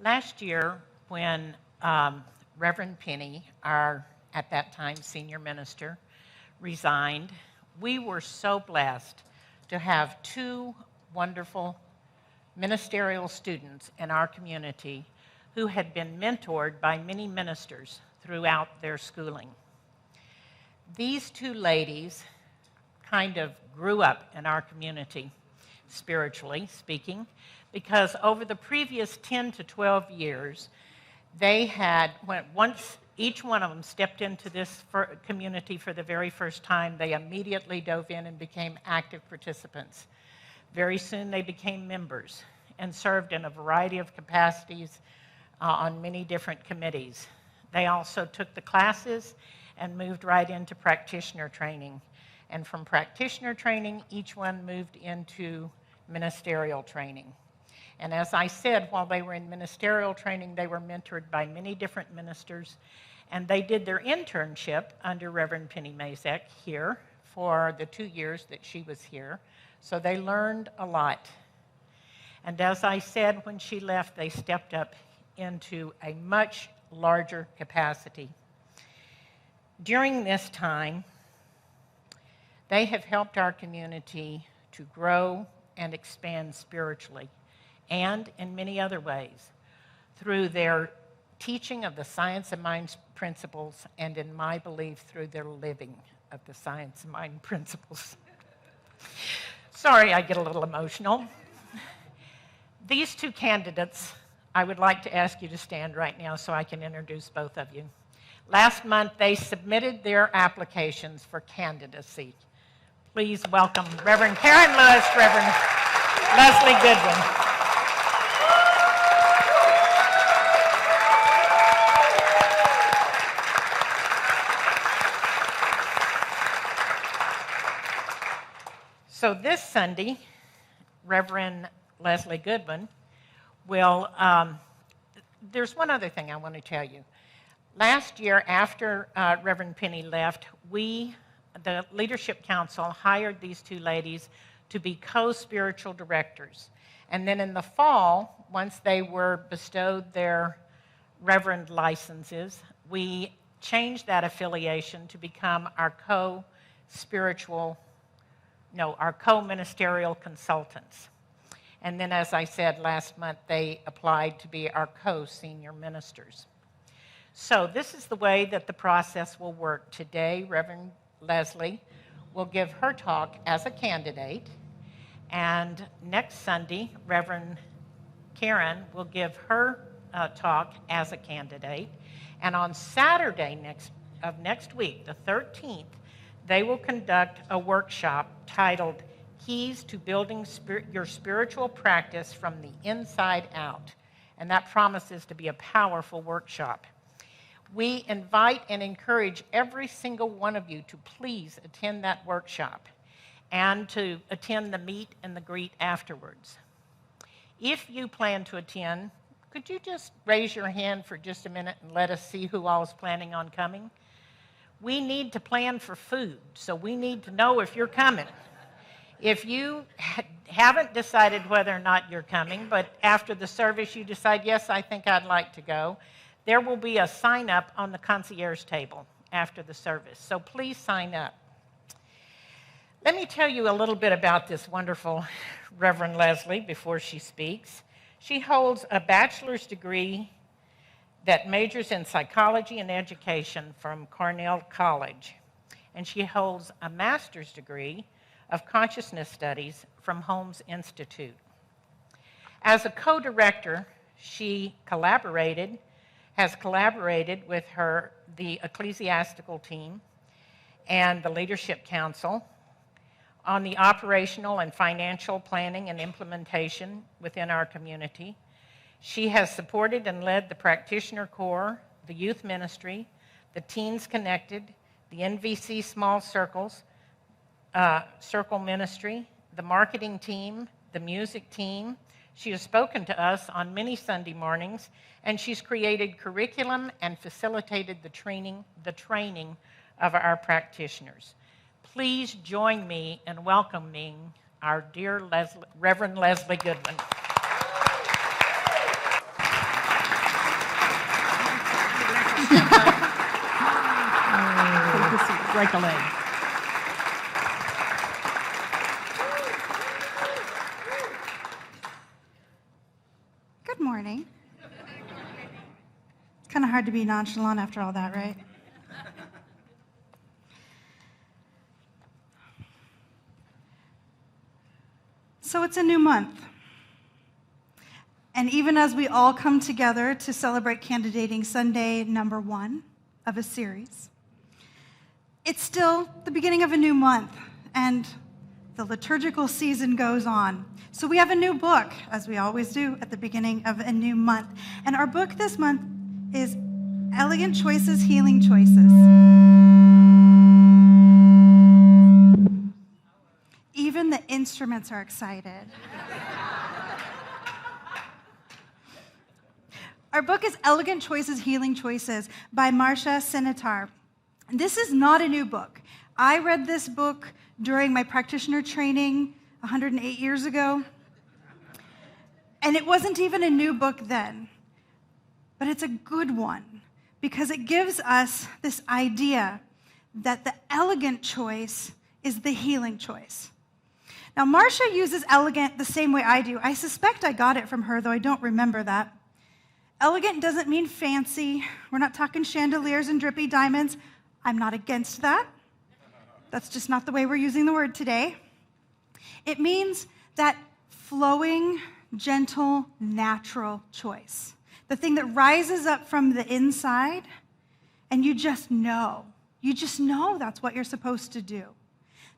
Last year, when Reverend Penny, our, at that time, senior minister, resigned, we were so blessed to have two wonderful ministerial students in our community who had been mentored by many ministers throughout their schooling. These two ladies kind of grew up in our community, spiritually speaking, because over the previous 10 to 12 years, they had, once each one of them stepped into this community for the very first time, they immediately dove in and became active participants. Very soon they became members and served in a variety of capacities on many different committees. They also took the classes and moved right into practitioner training. And from practitioner training, each one moved into ministerial training. And as I said, while they were in ministerial training, they were mentored by many different ministers, and they did their internship under Reverend Penny Mazek here for the 2 years that she was here. So they learned a lot. And as I said, when she left, they stepped up into a much larger capacity. During this time, they have helped our community to grow and expand spiritually, and in many other ways, through their teaching of the science of mind principles, and in my belief, through their living of the science of mind principles. Sorry, I get a little emotional. These two candidates, I would like to ask you to stand right now so I can introduce both of you. Last month, they submitted their applications for candidacy. Please welcome Reverend Karen Lewis, Reverend Lezli Goodwin. So this Sunday, Reverend Lezli Goodwin will, there's one other thing I want to tell you. Last year, after Reverend Penny left, the Leadership Council, hired these two ladies to be co-spiritual directors. And then in the fall, once they were bestowed their reverend licenses, we changed that affiliation to become our co-ministerial consultants. And then, as I said last month, they applied to be our co-senior ministers. So this is the way that the process will work. Today, Reverend Lezli will give her talk as a candidate, and next Sunday, Reverend Karen will give her talk as a candidate, and on Saturday of next week, the 13th, they will conduct a workshop titled Keys to Building Your Spiritual Practice from the Inside Out, and that promises to be a powerful workshop. We invite and encourage every single one of you to please attend that workshop and to attend the meet and the greet afterwards. If you plan to attend, could you just raise your hand for just a minute and let us see who all is planning on coming? We need to plan for food, so we need to know if you're coming. If you haven't decided whether or not you're coming, but after the service you decide, yes, I think I'd like to go, there will be a sign-up on the concierge table after the service, so please sign up. Let me tell you a little bit about this wonderful Reverend Lezli before she speaks. She holds a bachelor's degree that majors in psychology and education from Cornell College, and she holds a master's degree of consciousness studies from Holmes Institute. As a co-director, she has collaborated with the ecclesiastical team and the Leadership Council on the operational and financial planning and implementation within our community. She has supported and led the Practitioner Corps, the Youth Ministry, the Teens Connected, the NVC Small Circles, Circle Ministry, the marketing team, the music team. She has spoken to us on many Sunday mornings, and she's created curriculum and facilitated the training of our practitioners. Please join me in welcoming our dear Reverend Lezli Goodwin. Break a leg. Good morning. It's kind of hard to be nonchalant after all that, right? So it's a new month. And even as we all come together to celebrate Candidating Sunday number 1 of a series, it's still the beginning of a new month, and the liturgical season goes on. So we have a new book, as we always do at the beginning of a new month. And our book this month is Elegant Choices, Healing Choices. Even the instruments are excited. Our book is Elegant Choices, Healing Choices by Marsha, Sinetar. This is not a new book. I read this book during my practitioner training 108 years ago, and it wasn't even a new book then, but it's a good one because it gives us this idea that the elegant choice is the healing choice. Now, Marsha uses elegant the same way I do. I suspect I got it from her, though I don't remember that. Elegant doesn't mean fancy. We're not talking chandeliers and drippy diamonds. I'm not against that. That's just not the way we're using the word today. It means that flowing, gentle, natural choice. The thing that rises up from the inside, and you just know. You just know that's what you're supposed to do.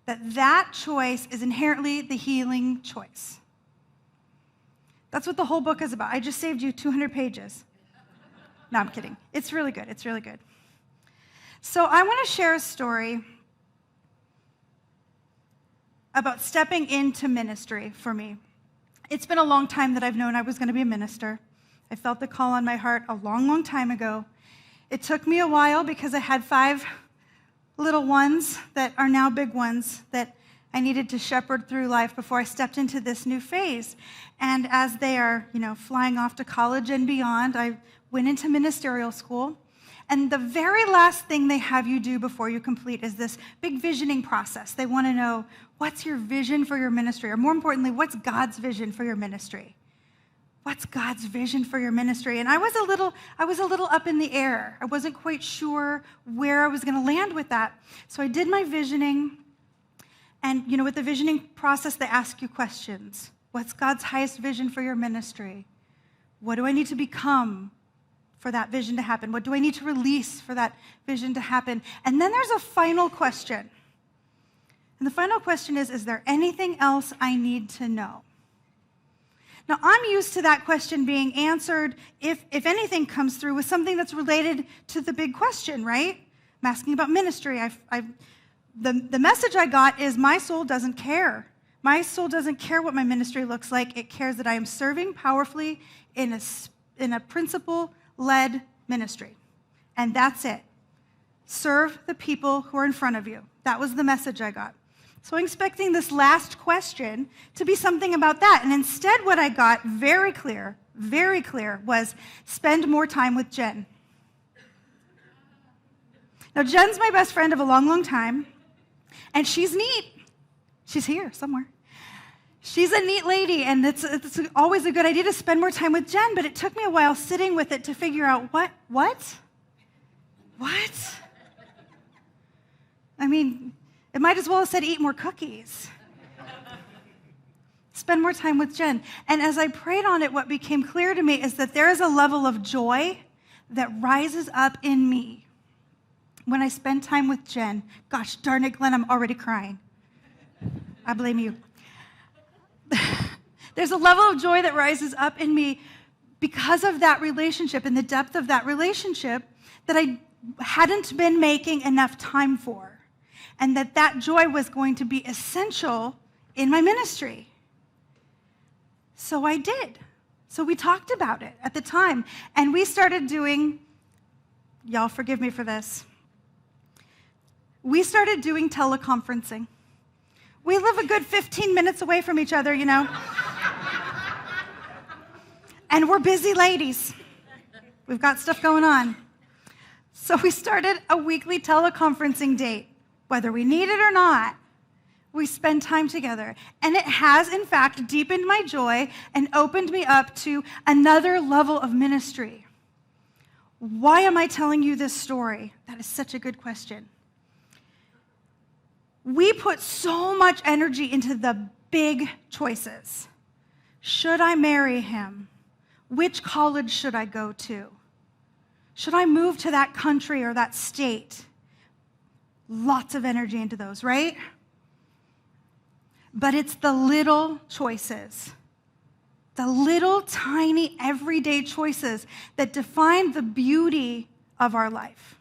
That choice is inherently the healing choice. That's what the whole book is about. I just saved you 200 pages. No, I'm kidding. It's really good. It's really good. So I want to share a story about stepping into ministry for me. It's been a long time that I've known I was going to be a minister. I felt the call on my heart a long, long time ago. It took me a while because I had 5 little ones that are now big ones that I needed to shepherd through life before I stepped into this new phase. And as they are, flying off to college and beyond, I went into ministerial school. And the very last thing they have you do before you complete is this big visioning process. They want to know, what's your vision for your ministry? Or more importantly, what's God's vision for your ministry? What's God's vision for your ministry? And I was a little up in the air. I wasn't quite sure where I was going to land with that. So I did my visioning. And, with the visioning process, they ask you questions. What's God's highest vision for your ministry? What do I need to become for that vision to happen? What do I need to release for that vision to happen? And then there's a final question. And the final question is there anything else I need to know? Now, I'm used to that question being answered, if anything comes through, with something that's related to the big question, right? I'm asking about ministry. The message I got is my soul doesn't care. My soul doesn't care what my ministry looks like. It cares that I am serving powerfully in a principle-led ministry. And that's it. Serve the people who are in front of you. That was the message I got. So I'm expecting this last question to be something about that. And instead what I got very clear, was spend more time with Jen. Now, Jen's my best friend of a long, long time. And she's neat. She's here somewhere. She's a neat lady, and it's always a good idea to spend more time with Jen, but it took me a while sitting with it to figure out what? I mean, it might as well have said eat more cookies. Spend more time with Jen. And as I prayed on it, what became clear to me is that there is a level of joy that rises up in me when I spend time with Jen. Gosh darn it, Glenn, I'm already crying. I blame you. There's a level of joy that rises up in me because of that relationship and the depth of that relationship that I hadn't been making enough time for. And that joy was going to be essential in my ministry. So I did. So we talked about it at the time. And we started doing, y'all forgive me for this, we started doing teleconferencing. We live a good 15 minutes away from each other, And we're busy ladies. We've got stuff going on. So we started a weekly teleconferencing date. Whether we need it or not, we spend time together. And it has, in fact, deepened my joy and opened me up to another level of ministry. Why am I telling you this story? That is such a good question. We put so much energy into the big choices. Should I marry him? Which college should I go to? Should I move to that country or that state? Lots of energy into those, right? But it's the little choices, the little tiny everyday choices that define the beauty of our life.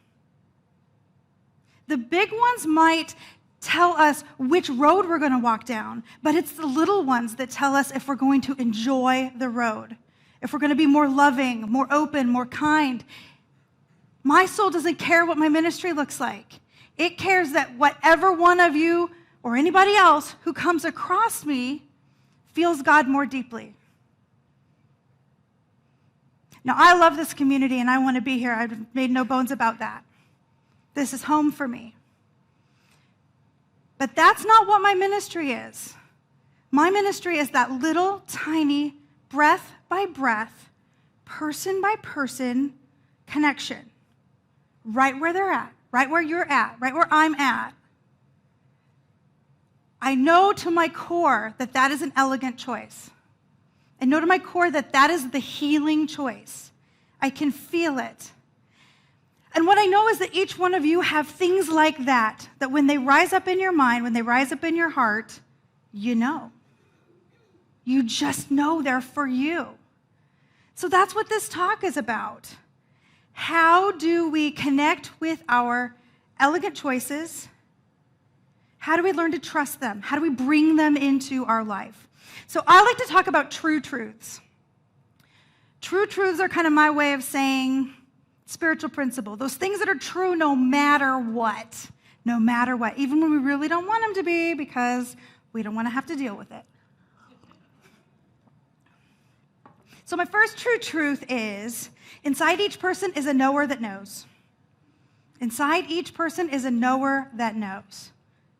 The big ones might tell us which road we're going to walk down, but it's the little ones that tell us if we're going to enjoy the road, if we're going to be more loving, more open, more kind. My soul doesn't care what my ministry looks like. It cares that whatever one of you or anybody else who comes across me feels God more deeply. Now, I love this community and I want to be here. I've made no bones about that. This is home for me. But that's not what my ministry is. My ministry is that little tiny, breath by breath, person by person connection. Right where they're at, right where you're at, right where I'm at. I know to my core that that is an elegant choice. I know to my core that that is the healing choice. I can feel it. And what I know is that each one of you have things like that, that when they rise up in your mind, when they rise up in your heart, you know. You just know they're for you. So that's what this talk is about. How do we connect with our elegant choices? How do we learn to trust them? How do we bring them into our life? So I like to talk about true truths. True truths are kind of my way of saying spiritual principle. Those things that are true no matter what. No matter what. Even when we really don't want them to be because we don't want to have to deal with it. So my first true truth is, inside each person is a knower that knows. Inside each person is a knower that knows.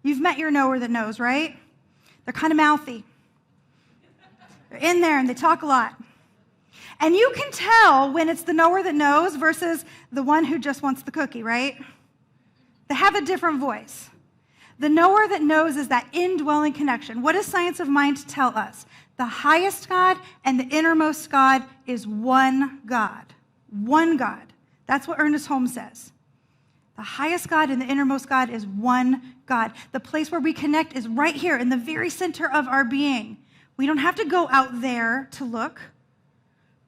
You've met your knower that knows, right? They're kind of mouthy. They're in there and they talk a lot. And you can tell when it's the knower that knows versus the one who just wants the cookie, right? They have a different voice. The knower that knows is that indwelling connection. What does science of mind tell us? The highest God and the innermost God is one God. One God. That's what Ernest Holmes says. The highest God and the innermost God is one God. The place where we connect is right here in the very center of our being. We don't have to go out there to look.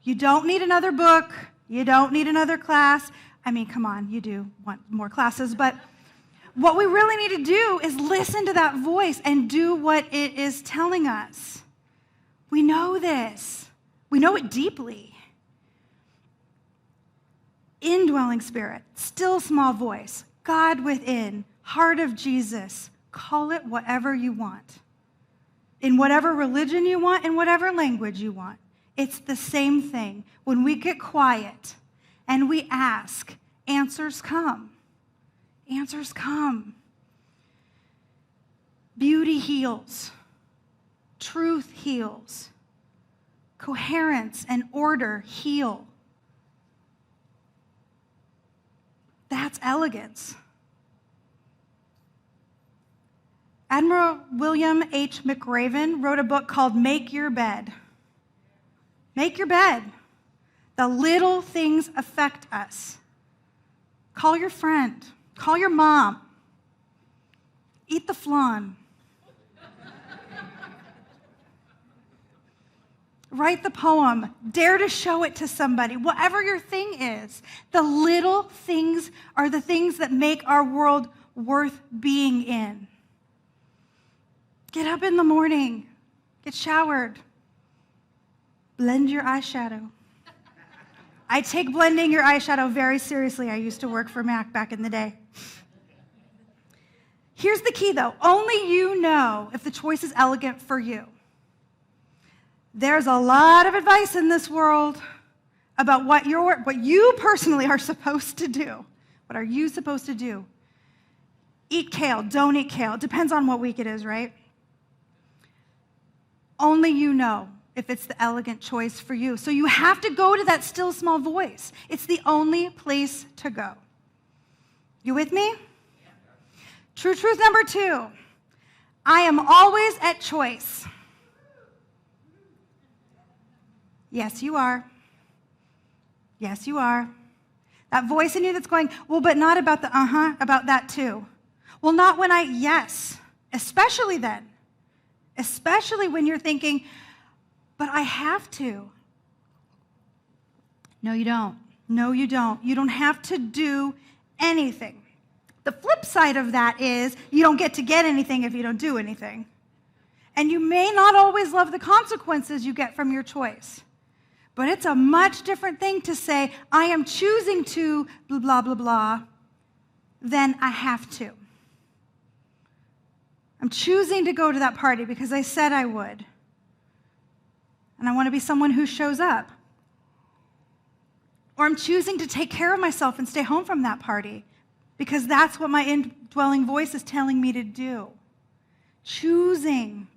You don't need another book. You don't need another class. I mean, come on, you do want more classes, but what we really need to do is listen to that voice and do what it is telling us. We know this. We know it deeply. Indwelling spirit, still small voice, God within, heart of Jesus. Call it whatever you want. In whatever religion you want, in whatever language you want. It's the same thing. When we get quiet and we ask, answers come. Answers come. Beauty heals. Truth heals. Coherence and order heal. That's elegance. Admiral William H. McRaven wrote a book called Make Your Bed. Make your bed. The little things affect us. Call your friend. Call your mom. Eat the flan. Write the poem. Dare to show it to somebody. Whatever your thing is, the little things are the things that make our world worth being in. Get up in the morning. Get showered. Blend your eyeshadow. I take blending your eyeshadow very seriously. I used to work for MAC back in the day. Here's the key, though. Only you know if the choice is elegant for you. There's a lot of advice in this world about what you personally are supposed to do. What are you supposed to do? Eat kale, don't eat kale. It depends on what week it is, right? Only you know if it's the elegant choice for you. So you have to go to that still small voice. It's the only place to go. You with me? True truth number 2. I am always at choice. Yes, you are. Yes, you are. That voice in you that's going, well, but not about the about that too. Well, not when yes. Especially then. Especially when you're thinking, but I have to. No, you don't. No, you don't. You don't have to do anything. The flip side of that is you don't get to get anything if you don't do anything. And you may not always love the consequences you get from your choice. But it's a much different thing to say, I am choosing to blah, blah, blah, blah, than I have to. I'm choosing to go to that party because I said I would. And I want to be someone who shows up. Or I'm choosing to take care of myself and stay home from that party because that's what my indwelling voice is telling me to do. Choosing.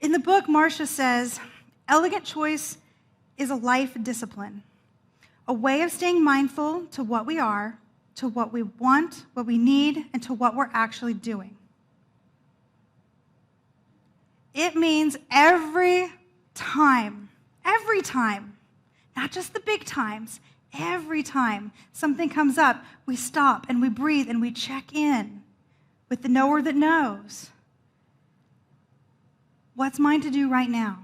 In the book, Marsha says, elegant choice is a life discipline, a way of staying mindful to what we are, to what we want, what we need, and to what we're actually doing. It means every time, not just the big times, every time something comes up, we stop and we breathe and we check in with the knower that knows. What's mine to do right now?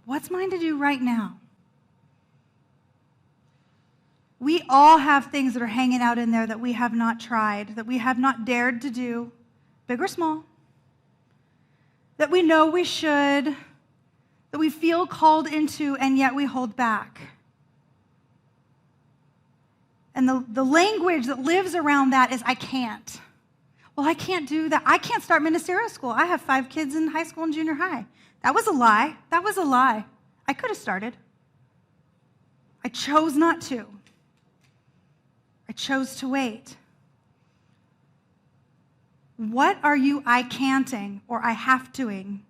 What's mine to do right now? We all have things that are hanging out in there that we have not tried, that we have not dared to do, big or small, that we know we should, that we feel called into, and yet we hold back. And the language that lives around that is, I can't. Well, I can't do that. I can't start ministerial school. I have 5 kids in high school and junior high. That was a lie. That was a lie. I could have started. I chose not to. I chose to wait. What are you I can'ting or I have toing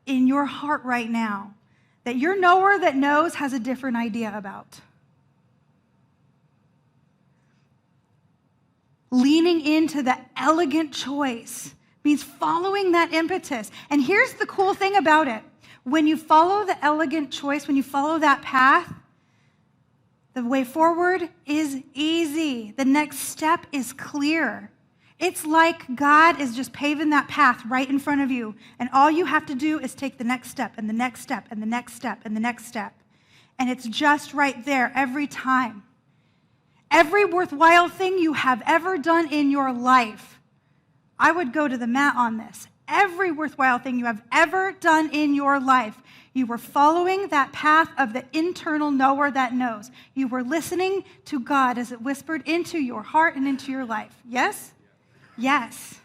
in your heart right now that your knower that knows has a different idea about? Leaning into the elegant choice means following that impetus. And here's the cool thing about it. When you follow the elegant choice, when you follow that path, the way forward is easy. The next step is clear. It's like God is just paving that path right in front of you. And all you have to do is take the next step and the next step and the next step and the next step. And it's just right there every time. Every worthwhile thing you have ever done in your life, I would go to the mat on this. Every worthwhile thing you have ever done in your life, you were following that path of the internal knower that knows. You were listening to God as it whispered into your heart and into your life. Yes? Yes.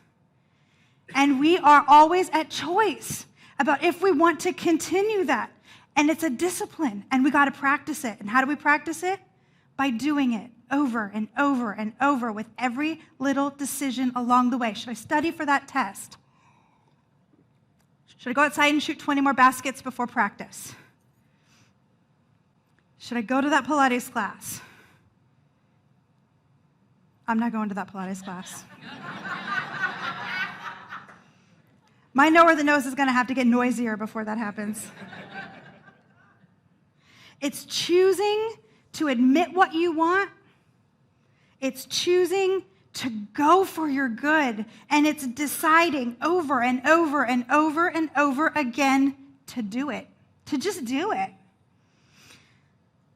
And we are always at choice about if we want to continue that. And it's a discipline, and we got to practice it. And how do we practice it? By doing it over and over and over with every little decision along the way. Should I study for that test? Should I go outside and shoot 20 more baskets before practice? Should I go to that Pilates class? I'm not going to that Pilates class. My knower that knows is going to have to get noisier before that happens. It's choosing to admit what you want. It's choosing to go for your good. And it's deciding over and over and over and over again to do it, to just do it.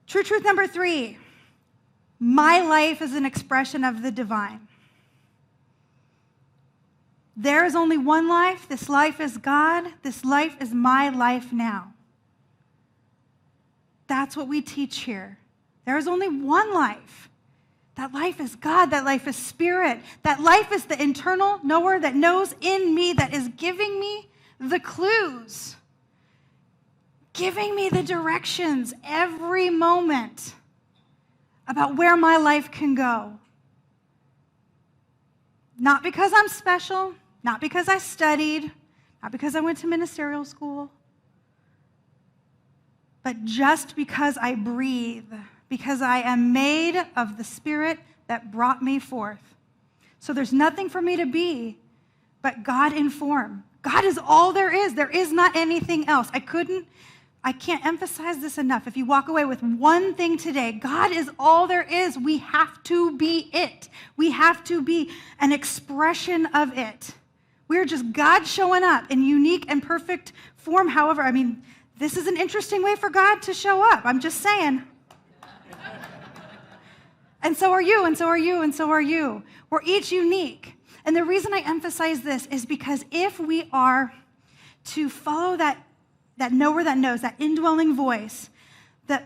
True truth number 3, my life is an expression of the divine. There is only one life. This life is God. This life is my life now. That's what we teach here. There is only one life. That life is God. That life is spirit. That life is the internal knower that knows in me, that is giving me the clues, giving me the directions every moment. about where my life can go. Not because I'm special, not because I studied, not because I went to ministerial school, but just because I breathe, because I am made of the Spirit that brought me forth. So there's nothing for me to be but God in form. God is all there is. There is not anything else. I can't emphasize this enough. If you walk away with one thing today, God is all there is. We have to be it. We have to be an expression of it. We're just God showing up in unique and perfect form. However, this is an interesting way for God to show up. I'm just saying. And so are you, and so are you, and so are you. We're each unique. And the reason I emphasize this is because if we are to follow that knower that knows, that indwelling voice, the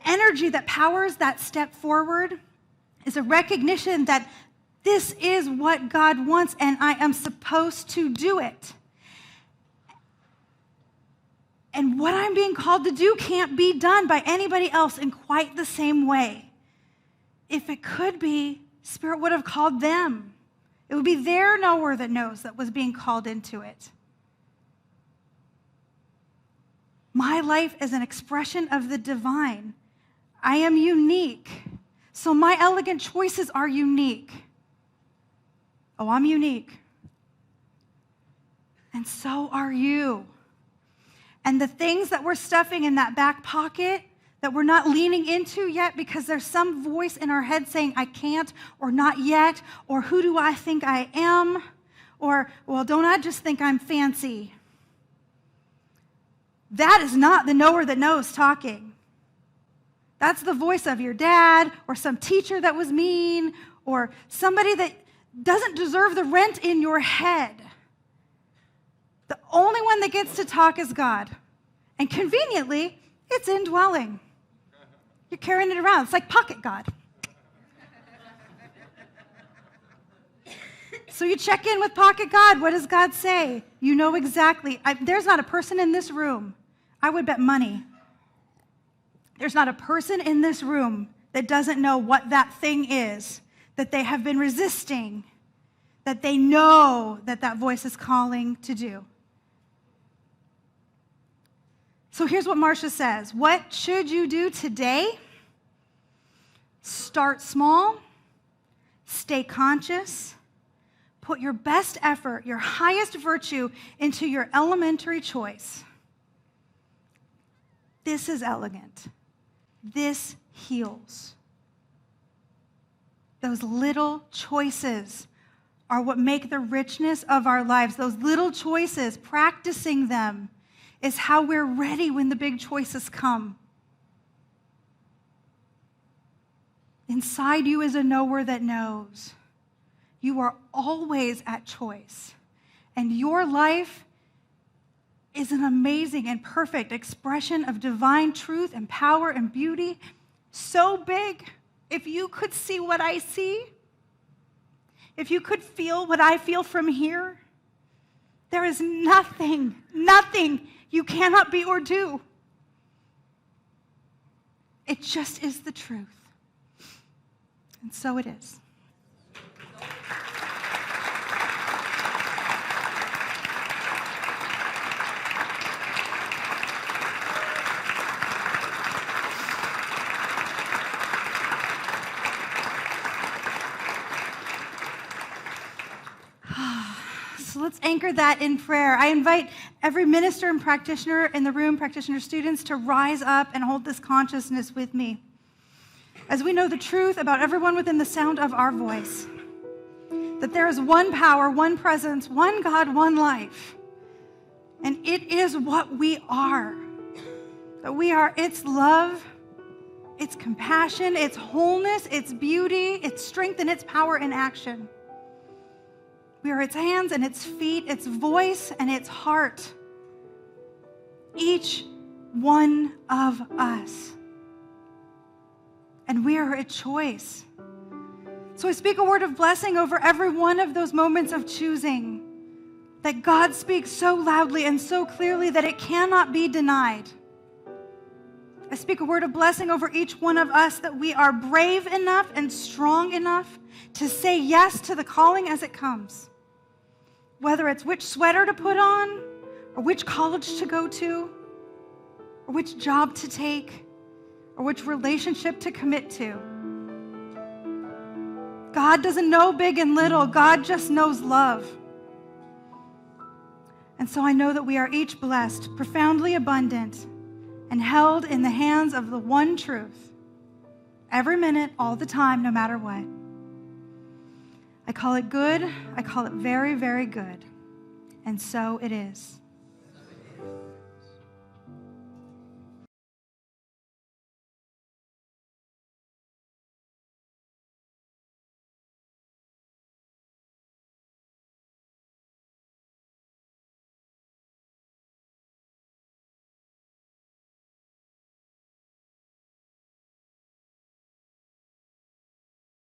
energy that powers that step forward is a recognition that this is what God wants and I am supposed to do it. And what I'm being called to do can't be done by anybody else in quite the same way. If it could be, Spirit would have called them. It would be their knower that knows that was being called into it. My life is an expression of the divine. I am unique. So my elegant choices are unique. Oh, I'm unique. And so are you. And the things that we're stuffing in that back pocket that we're not leaning into yet because there's some voice in our head saying, I can't, or not yet, or who do I think I am? Or, well, don't I just think I'm fancy? That is not the knower that knows talking. That's the voice of your dad, or some teacher that was mean, or somebody that doesn't deserve the rent in your head. The only one that gets to talk is God. And conveniently, it's indwelling. You're carrying it around. It's like pocket God. So you check in with pocket God. What does God say? You know exactly. There's not a person in this room, I would bet money, there's not a person in this room that doesn't know what that thing is that they have been resisting, that they know that voice is calling to do. So here's what Marsha says. What should you do today? Start small, stay conscious, put your best effort, your highest virtue into your elementary choice. This is elegant. This heals. Those little choices are what make the richness of our lives. Those little choices, practicing them, is how we're ready when the big choices come. Inside you is a knower that knows. You are always at choice. And your life is an amazing and perfect expression of divine truth and power and beauty. So big, if you could see what I see, if you could feel what I feel from here, there is nothing you cannot be or do. It just is the truth. And so it is. So let's anchor that in prayer. I invite every minister and practitioner in the room, practitioner students, to rise up and hold this consciousness with me. As we know the truth about everyone within the sound of our voice, that there is one power, one presence, one God, one life. And it is what we are. That we are its love, its compassion, its wholeness, its beauty, its strength, and its power in action. We are its hands and its feet, its voice and its heart. Each one of us. And we are a choice. So I speak a word of blessing over every one of those moments of choosing, that God speaks so loudly and so clearly that it cannot be denied. I speak a word of blessing over each one of us that we are brave enough and strong enough to say yes to the calling as it comes. Whether it's which sweater to put on, or which college to go to, or which job to take, or which relationship to commit to. God doesn't know big and little. God just knows love. And so I know that we are each blessed, profoundly abundant, and held in the hands of the one truth, every minute, all the time, no matter what. I call it good. I call it very, very good. And so it is.